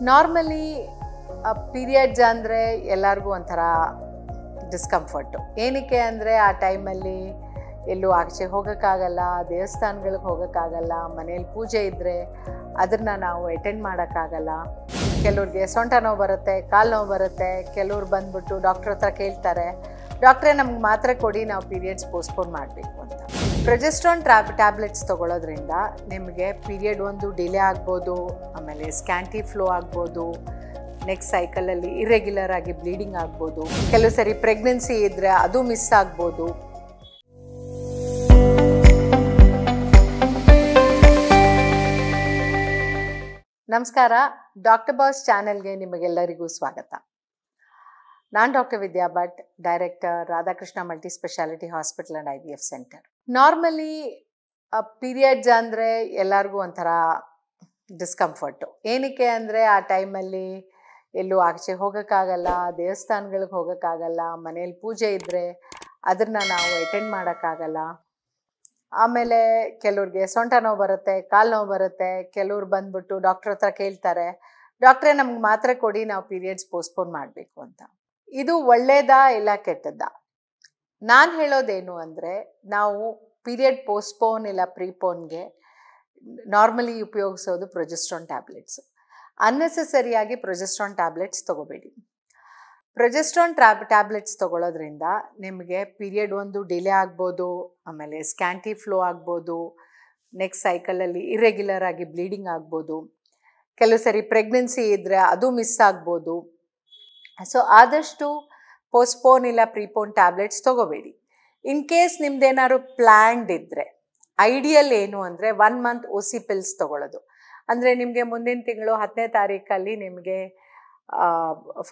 Normally periods ಅಂದರೆ ಎಲ್ಲರಿಗೂ ಒಂಥರ ಡಿಸ್ಕಂಫರ್ಟು. ಏನಕ್ಕೆ ಅಂದರೆ ಆ ಟೈಮಲ್ಲಿ ಎಲ್ಲೂ ಆಚೆ ಹೋಗೋಕ್ಕಾಗಲ್ಲ, ದೇವಸ್ಥಾನಗಳಿಗೆ ಹೋಗೋಕ್ಕಾಗಲ್ಲ, ಮನೇಲಿ ಪೂಜೆ ಇದ್ದರೆ ಅದನ್ನು ನಾವು ಅಟೆಂಡ್ ಮಾಡೋಕ್ಕಾಗಲ್ಲ. ಕೆಲವ್ರಿಗೆ ಸೊಂಟ ನೋವು ಬರುತ್ತೆ, ಕಾಲು ನೋವು ಬರುತ್ತೆ. ಕೆಲವ್ರು ಬಂದ್ಬಿಟ್ಟು ಡಾಕ್ಟ್ರ್ ಹತ್ರ ಕೇಳ್ತಾರೆ, ಡಾಕ್ಟ್ರೇ ನಮ್ಗೆ ಮಾತ್ರೆ ಕೊಡಿ, ನಾವು ಪೀರಿಯಡ್ಸ್ ಪೋಸ್ಟ್ಪೋನ್ ಮಾಡಬೇಕು ಅಂತ. ಪ್ರೊಜೆಸ್ಟ್ರಾನ್ ಟ್ಯಾಬ್ಲೆಟ್ಸ್ ತೊಗೊಳೋದ್ರಿಂದ ನಿಮಗೆ ಪೀರಿಯಡ್ ಒಂದು ಡಿಲೇ ಆಗ್ಬೋದು, ಆಮೇಲೆ ಸ್ಕ್ಯಾಂಟಿ ಫ್ಲೋ ಆಗ್ಬೋದು, ನೆಕ್ಸ್ಟ್ ಸೈಕಲಲ್ಲಿ ಇರೆಗ್ಯುಲರ್ ಆಗಿ ಬ್ಲೀಡಿಂಗ್ ಆಗ್ಬೋದು, ಕೆಲವು ಸರಿ ಪ್ರೆಗ್ನೆನ್ಸಿ ಇದ್ದರೆ ಅದು ಮಿಸ್ ಆಗ್ಬೋದು. ನಮಸ್ಕಾರ, ಡಾಕ್ಟರ್ ಬಾಸ್ ಚಾನೆಲ್ಗೆ ನಿಮಗೆಲ್ಲರಿಗೂ ಸ್ವಾಗತ. ನಾನು doctor Vidya Bhat, director, Radhakrishna multi speciality hospital and IVF centre. Normally periods ಅಂದರೆ ಎಲ್ಲರಿಗೂ ಒಂಥರ ಡಿಸ್ಕಂಫರ್ಟು. ಏನಕ್ಕೆ ಅಂದರೆ ಆ ಟೈಮಲ್ಲಿ ಎಲ್ಲೂ ಆಚೆ ಹೋಗೋಕ್ಕಾಗಲ್ಲ, ದೇವಸ್ಥಾನಗಳಿಗೆ ಹೋಗೋಕ್ಕಾಗಲ್ಲ, ಮನೇಲಿ ಪೂಜೆ ಇದ್ದರೆ ಅದನ್ನು ನಾವು ಅಟೆಂಡ್ ಮಾಡೋಕ್ಕಾಗಲ್ಲ. ಆಮೇಲೆ ಕೆಲವ್ರಿಗೆ ಸೊಂಟ ನೋವು ಬರುತ್ತೆ, ಕಾಲು ನೋವು ಬರುತ್ತೆ. ಕೆಲವ್ರು ಬಂದ್ಬಿಟ್ಟು ಡಾಕ್ಟ್ರ್ ಹತ್ರ ಕೇಳ್ತಾರೆ, ಡಾಕ್ಟ್ರೇ ನಮ್ಗೆ ಮಾತ್ರೆ ಕೊಡಿ, ನಾವು ಪೀರಿಯಡ್ಸ್ ಪೋಸ್ಟ್ಪೋನ್ ಮಾಡಬೇಕು ಅಂತ. ಇದು ಒಳ್ಳೆಯದಾ ಇಲ್ಲ ಕೆಟ್ಟದ್ದಾ? ನಾನು ಹೇಳೋದೇನು ಅಂದರೆ, ನಾವು ಪೀರಿಯಡ್ ಪೋಸ್ಟ್ಪೋನ್ ಇಲ್ಲ ಪ್ರೀಪೋನ್ಗೆ ನಾರ್ಮಲಿ ಉಪಯೋಗಿಸೋದು ಪ್ರೊಜೆಸ್ಟ್ರಾನ್ ಟ್ಯಾಬ್ಲೆಟ್ಸು. ಅನ್ನೆಸೆಸರಿಯಾಗಿ ಪ್ರೊಜೆಸ್ಟ್ರಾನ್ ಟ್ಯಾಬ್ಲೆಟ್ಸ್ ತೊಗೋಬೇಡಿ. ಪ್ರೊಜೆಸ್ಟ್ರಾನ್ ಟ್ಯಾಬ್ಲೆಟ್ಸ್ ತೊಗೊಳೋದ್ರಿಂದ ನಿಮಗೆ ಪೀರಿಯಡ್ ಒಂದು ಡಿಲೇ ಆಗ್ಬೋದು, ಆಮೇಲೆ ಸ್ಕ್ಯಾಂಟಿ ಫ್ಲೋ ಆಗ್ಬೋದು, ನೆಕ್ಸ್ಟ್ ಸೈಕಲಲ್ಲಿ ಇರೆಗ್ಯುಲರ್ ಆಗಿ ಬ್ಲೀಡಿಂಗ್ ಆಗ್ಬೋದು, ಕೆಲವು ಸರಿ ಪ್ರೆಗ್ನೆನ್ಸಿ ಇದ್ದರೆ ಅದು ಮಿಸ್ ಆಗ್ಬೋದು. ಸೊ ಆದಷ್ಟು ಪೋಸ್ಟ್ಪೋನ್ ಇಲ್ಲ ಪ್ರೀಪೋನ್ ಟ್ಯಾಬ್ಲೆಟ್ಸ್ ತೊಗೋಬೇಡಿ. ಇನ್ ಕೇಸ್ ನಿಮ್ದೇನಾದ್ರು ಪ್ಲ್ಯಾಂಡ್ ಇದ್ದರೆ ಐಡಿಯಲ್ ಏನು ಅಂದರೆ 1 ಮಂತ್ OC ಪಿಲ್ಸ್ ತೊಗೊಳ್ಳೋದು. ಅಂದರೆ ನಿಮಗೆ ಮುಂದಿನ ತಿಂಗಳು 10ನೇ ತಾರೀಕಲ್ಲಿ ನಿಮಗೆ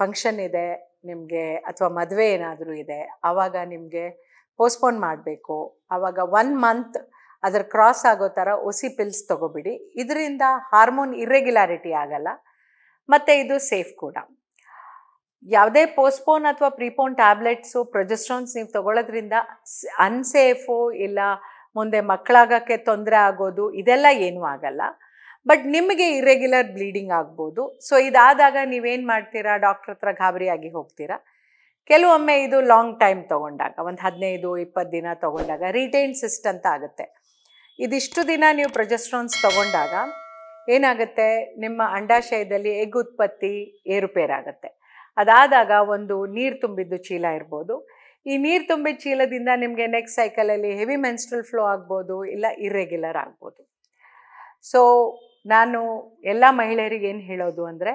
ಫಂಕ್ಷನ್ ಇದೆ ನಿಮಗೆ, ಅಥವಾ ಮದುವೆ ಏನಾದರೂ ಇದೆ, ಆವಾಗ ನಿಮಗೆ ಪೋಸ್ಟ್ಪೋನ್ ಮಾಡಬೇಕು. ಆವಾಗ 1 ಮಂತ್ ಅದರ ಕ್ರಾಸ್ ಆಗೋ ಥರ OC ಪಿಲ್ಸ್ ತೊಗೊಬಿಡಿ. ಇದರಿಂದ ಹಾರ್ಮೋನ್ ಇರ್ರೆಗ್ಯುಲಾರಿಟಿ ಆಗಲ್ಲ, ಮತ್ತು ಇದು ಸೇಫ್ ಕೂಡ. ಯಾವುದೇ ಪೋಸ್ಟ್ಪೋನ್ ಅಥವಾ ಪ್ರೀಪೋನ್ ಟ್ಯಾಬ್ಲೆಟ್ಸು ಪ್ರೊಜೆಸ್ಟ್ರಾನ್ಸ್ ನೀವು ತೊಗೊಳ್ಳೋದ್ರಿಂದ ಅನ್ಸೇಫು ಇಲ್ಲ ಮುಂದೆ ಮಕ್ಕಳಾಗೋಕ್ಕೆ ತೊಂದರೆ ಆಗೋದು ಇದೆಲ್ಲ ಏನೂ ಆಗಲ್ಲ. ಬಟ್ ನಿಮಗೆ ಇರೆಗ್ಯುಲರ್ ಬ್ಲೀಡಿಂಗ್ ಆಗ್ಬೋದು. ಸೊ ಇದಾದಾಗ ನೀವೇನು ಮಾಡ್ತೀರಾ, ಡಾಕ್ಟ್ರ್ ಹತ್ರ ಗಾಬರಿಯಾಗಿ ಹೋಗ್ತೀರಾ. ಕೆಲವೊಮ್ಮೆ ಇದು ಲಾಂಗ್ ಟೈಮ್ ತೊಗೊಂಡಾಗ, ಒಂದು 15-20 ದಿನ ತೊಗೊಂಡಾಗ ರಿಟೈನ್ ಸಿಸ್ಟ್ ಅಂತ ಆಗುತ್ತೆ. ಇದಿಷ್ಟು ದಿನ ನೀವು ಪ್ರೊಜೆಸ್ಟ್ರಾನ್ಸ್ ತೊಗೊಂಡಾಗ ಏನಾಗುತ್ತೆ, ನಿಮ್ಮ ಅಂಡಾಶಯದಲ್ಲಿ ಎಗ್ ಉತ್ಪತ್ತಿ ಏರುಪೇರಾಗುತ್ತೆ. ಅದಾದಾಗ ಒಂದು ನೀರು ತುಂಬಿದ್ದು ಚೀಲ ಇರ್ಬೋದು. ಈ ನೀರು ತುಂಬಿದ ಚೀಲದಿಂದ ನಿಮಗೆ ನೆಕ್ಸ್ಟ್ ಸೈಕಲಲ್ಲಿ ಹೆವಿ ಮೆನ್ಸ್ಟ್ರಲ್ ಫ್ಲೋ ಆಗ್ಬೋದು, ಇಲ್ಲ ಇರ್ರೆಗ್ಯುಲರ್ ಆಗ್ಬೋದು. ಸೊ ನಾನು ಎಲ್ಲ ಮಹಿಳೆಯರಿಗೆ ಏನು ಹೇಳೋದು ಅಂದರೆ,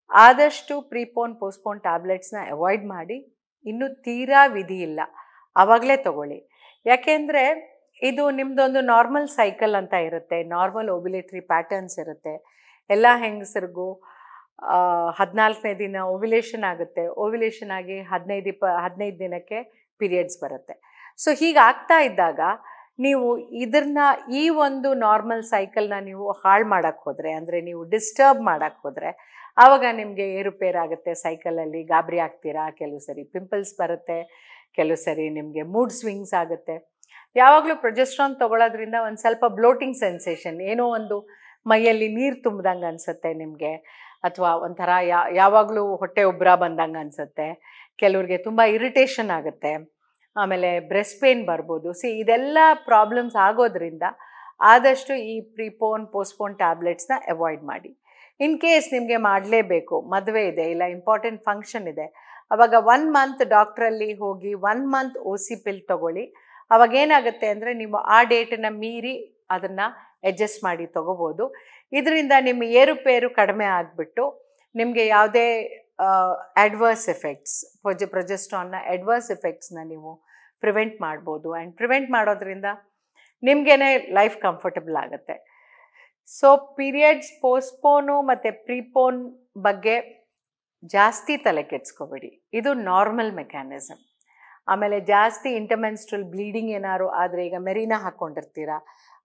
ಆದಷ್ಟು ಪ್ರೀಪೋನ್ ಪೋಸ್ಟ್ಪೋನ್ ಟ್ಯಾಬ್ಲೆಟ್ಸ್ನ ಅವಾಯ್ಡ್ ಮಾಡಿ. ಇನ್ನೂ ತೀರಾ ವಿಧಿ ಇಲ್ಲ ಆವಾಗಲೇ ತೊಗೊಳ್ಳಿ. ಯಾಕೆಂದರೆ ಇದು ನಿಮ್ಮದೊಂದು ನಾರ್ಮಲ್ ಸೈಕಲ್ ಅಂತ ಇರುತ್ತೆ, ನಾರ್ಮಲ್ ಓವ್ಯುಲೇಟರಿ ಪ್ಯಾಟರ್ನ್ಸ್ ಇರುತ್ತೆ. ಎಲ್ಲ ಹೆಂಗಸರಿಗೂ 14ನೇ ದಿನ ಓವ್ಯುಲೇಷನ್ ಆಗುತ್ತೆ. ಓವ್ಯುಲೇಷನ್ ಆಗಿ 15 ದಿನಕ್ಕೆ ಪೀರಿಯಡ್ಸ್ ಬರುತ್ತೆ. ಸೊ ಹೀಗಾಗ್ತಾ ಇದ್ದಾಗ ನೀವು ಈ ಒಂದು ನಾರ್ಮಲ್ ಸೈಕಲ್ನ ನೀವು ಹಾಳು ಮಾಡೋಕ್ಕೆ ಹೋದರೆ, ಅಂದರೆ ನೀವು ಡಿಸ್ಟರ್ಬ್ ಮಾಡೋಕ್ಕೆ ಹೋದರೆ, ಆವಾಗ ನಿಮಗೆ ಏರುಪೇರಾಗುತ್ತೆ, ಸೈಕಲಲ್ಲಿ ಗಾಬರಿ ಆಗ್ತೀರಾ. ಕೆಲವು ಸರಿ ಪಿಂಪಲ್ಸ್ ಬರುತ್ತೆ, ಕೆಲವು ಸರಿ ನಿಮಗೆ ಮೂಡ್ ಸ್ವಿಂಗ್ಸ್ ಆಗುತ್ತೆ. ಯಾವಾಗಲೂ ಪ್ರೊಜೆಸ್ಟ್ರಾನ್ ತೊಗೊಳೋದ್ರಿಂದ ಒಂದು ಸ್ವಲ್ಪ ಬ್ಲೋಟಿಂಗ್ ಸೆನ್ಸೇಷನ್, ಏನೋ ಒಂದು ಮೈಯಲ್ಲಿ ನೀರು ತುಂಬ್ದಂಗೆ ಅನಿಸುತ್ತೆ ನಿಮಗೆ, ಅಥವಾ ಒಂಥರ ಯಾವಾಗಲೂ ಹೊಟ್ಟೆ ಉಬ್ಬರ ಬಂದಂಗೆ ಅನಿಸುತ್ತೆ. ಕೆಲವ್ರಿಗೆ ತುಂಬ ಇರಿಟೇಷನ್ ಆಗುತ್ತೆ, ಆಮೇಲೆ ಬ್ರೆಸ್ಟ್ ಪೇನ್ ಬರ್ಬೋದು. ಇದೆಲ್ಲ ಪ್ರಾಬ್ಲಮ್ಸ್ ಆಗೋದ್ರಿಂದ ಆದಷ್ಟು ಈ ಪ್ರೀಪೋನ್ ಪೋಸ್ಟ್ಪೋನ್ ಟ್ಯಾಬ್ಲೆಟ್ಸ್ನ ಅವಾಯ್ಡ್ ಮಾಡಿ. ಇನ್ ಕೇಸ್ ನಿಮಗೆ ಮಾಡಲೇಬೇಕು, ಮದುವೆ ಇದೆ ಇಲ್ಲ ಇಂಪಾರ್ಟೆಂಟ್ ಫಂಕ್ಷನ್ ಇದೆ, ಆವಾಗ 1 ಮಂತ್ ಡಾಕ್ಟ್ರಲ್ಲಿ ಹೋಗಿ 1 ಮಂತ್ OC ಪಿಲ್ ತೊಗೊಳ್ಳಿ. ಅವಾಗ ಏನಾಗುತ್ತೆ ಅಂದರೆ ನೀವು ಆ ಡೇಟನ್ನು ಮೀರಿ ಅದನ್ನು ಅಡ್ಜಸ್ಟ್ ಮಾಡಿ ತೊಗೋಬೋದು. ಇದರಿಂದ ನಿಮ್ಮ ಏರುಪೇರು ಕಡಿಮೆ ಆಗಿಬಿಟ್ಟು ನಿಮಗೆ ಯಾವುದೇ ಅಡ್ವರ್ಸ್ ಎಫೆಕ್ಟ್ಸ್, ಪ್ರೊಜೆಸ್ಟ್ರಾನ್ನ ಅಡ್ವರ್ಸ್ ಎಫೆಕ್ಟ್ಸ್ನ ನೀವು ಪ್ರಿವೆಂಟ್ ಮಾಡ್ಬೋದು. ಆ್ಯಂಡ್ ಪ್ರಿವೆಂಟ್ ಮಾಡೋದ್ರಿಂದ ನಿಮಗೇ ಲೈಫ್ ಕಂಫರ್ಟಬಲ್ ಆಗುತ್ತೆ. ಸೊ ಪೀರಿಯಡ್ಸ್ ಪೋಸ್ಟ್ಪೋನು ಮತ್ತು ಪ್ರೀಪೋನ್ ಬಗ್ಗೆ ಜಾಸ್ತಿ ತಲೆ ಕೆಡಿಸ್ಕೋಬೇಡಿ, ಇದು ನಾರ್ಮಲ್ ಮೆಕ್ಯಾನಿಸಮ್. ಆಮೇಲೆ ಜಾಸ್ತಿ ಇಂಟರ್ಮೆನ್ಸ್ಟ್ರಲ್ ಬ್ಲೀಡಿಂಗ್ ಏನಾದ್ರು ಆದರೆ, ಈಗ ಮೆರಿನಾ ಹಾಕ್ಕೊಂಡಿರ್ತೀರ,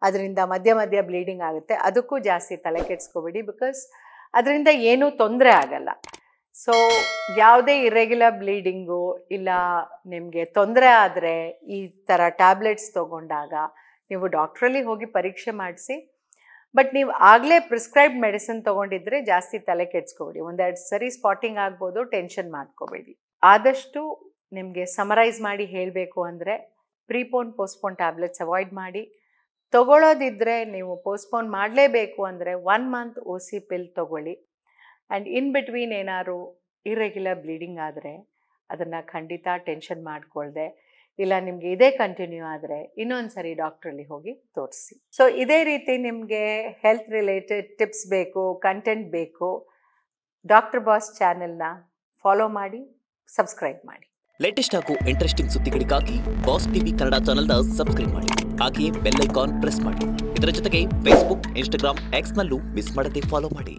ಅದರಿಂದ ಮಧ್ಯ ಬ್ಲೀಡಿಂಗ್ ಆಗುತ್ತೆ, ಅದಕ್ಕೂ ಜಾಸ್ತಿ ತಲೆ ಕೆಡಿಸ್ಕೋಬೇಡಿ. ಬಿಕಾಸ್ ಅದರಿಂದ ಏನೂ ತೊಂದರೆ ಆಗಲ್ಲ. ಸೊ ಯಾವುದೇ ಇರೆಗ್ಯುಲರ್ ಬ್ಲೀಡಿಂಗು ಇಲ್ಲ ನಿಮಗೆ ತೊಂದರೆ ಆದರೆ ಈ ಥರ ಟ್ಯಾಬ್ಲೆಟ್ಸ್ ತೊಗೊಂಡಾಗ ನೀವು ಡಾಕ್ಟ್ರಲ್ಲಿ ಹೋಗಿ ಪರೀಕ್ಷೆ ಮಾಡಿಸಿ ಬಟ್ ನೀವು ಆಗಲೇ ಪ್ರಿಸ್ಕ್ರೈಬ್ಡ್ ಮೆಡಿಸಿನ್ ತೊಗೊಂಡಿದ್ರೆ ಜಾಸ್ತಿ ತಲೆ ಕೆಡ್ಸ್ಕೊಬೇಡಿ. ಒಂದೆರಡು ಸರಿ ಸ್ಪಾಟಿಂಗ್ ಆಗ್ಬೋದು, ಟೆನ್ಷನ್ ಮಾಡ್ಕೋಬೇಡಿ. ಆದಷ್ಟು ನಿಮಗೆ ಸಮರೈಸ್ ಮಾಡಿ ಹೇಳಬೇಕು ಅಂದರೆ ಪೋಸ್ಟ್ಪೋನ್ ಟ್ಯಾಬ್ಲೆಟ್ಸ್ ಅವಾಯ್ಡ್ ಮಾಡಿ. ತೊಗೊಳ್ಳೋದಿದ್ದರೆ ನೀವು ಪೋಸ್ಟ್ಪೋನ್ ಮಾಡಲೇಬೇಕು ಅಂದರೆ 1 ಮಂತ್ OC ಪಿಲ್ ತೊಗೊಳ್ಳಿ. ಆ್ಯಂಡ್ ಇನ್ ಬಿಟ್ವೀನ್ ಏನಾದ್ರು ಇರ್ರೆಗ್ಯುಲರ್ ಬ್ಲೀಡಿಂಗ್ ಆದರೆ ಅದನ್ನು ಖಂಡಿತ ಟೆನ್ಷನ್ ಮಾಡಿಕೊಳ್ದೆ, ಇಲ್ಲ ನಿಮಗೆ ಇದೇ ಕಂಟಿನ್ಯೂ ಆದರೆ ಇನ್ನೊಂದು ಸರಿ ಡಾಕ್ಟ್ರಲ್ಲಿ ಹೋಗಿ ತೋರಿಸಿ. ಸೊ ಇದೇ ರೀತಿ ನಿಮಗೆ ಹೆಲ್ತ್ ರಿಲೇಟೆಡ್ ಟಿಪ್ಸ್ ಬೇಕು, ಕಂಟೆಂಟ್ ಬೇಕು, ಡಾಕ್ಟರ್ ಬಾಸ್ ಚಾನೆಲ್ನ ಫಾಲೋ ಮಾಡಿ, ಸಬ್ಸ್ಕ್ರೈಬ್ ಮಾಡಿ. ಲೇಟೆಸ್ಟ್ ಹಾಗೂ ಇಂಟ್ರೆಸ್ಟಿಂಗ್ ಸುದ್ದಿಗಳಿಗಾಗಿ ಬಾಸ್ ಟಿವಿ ಕನ್ನಡ ಚಾನೆಲ್ನ ಸಬ್ಸ್ಕ್ರೈಬ್ ಮಾಡಿ. ಹಾಗೆಯೇ ಬೆಲ್ ಐಕಾನ್ ಪ್ರೆಸ್ ಮಾಡಿ. ಇದರ ಜೊತೆಗೆ ಫೇಸ್ಬುಕ್, ಇನ್ಸ್ಟಾಗ್ರಾಮ್, ಎಕ್ಸ್ನಲ್ಲೂ ಮಿಸ್ ಮಾಡದೆ ಫಾಲೋ ಮಾಡಿ.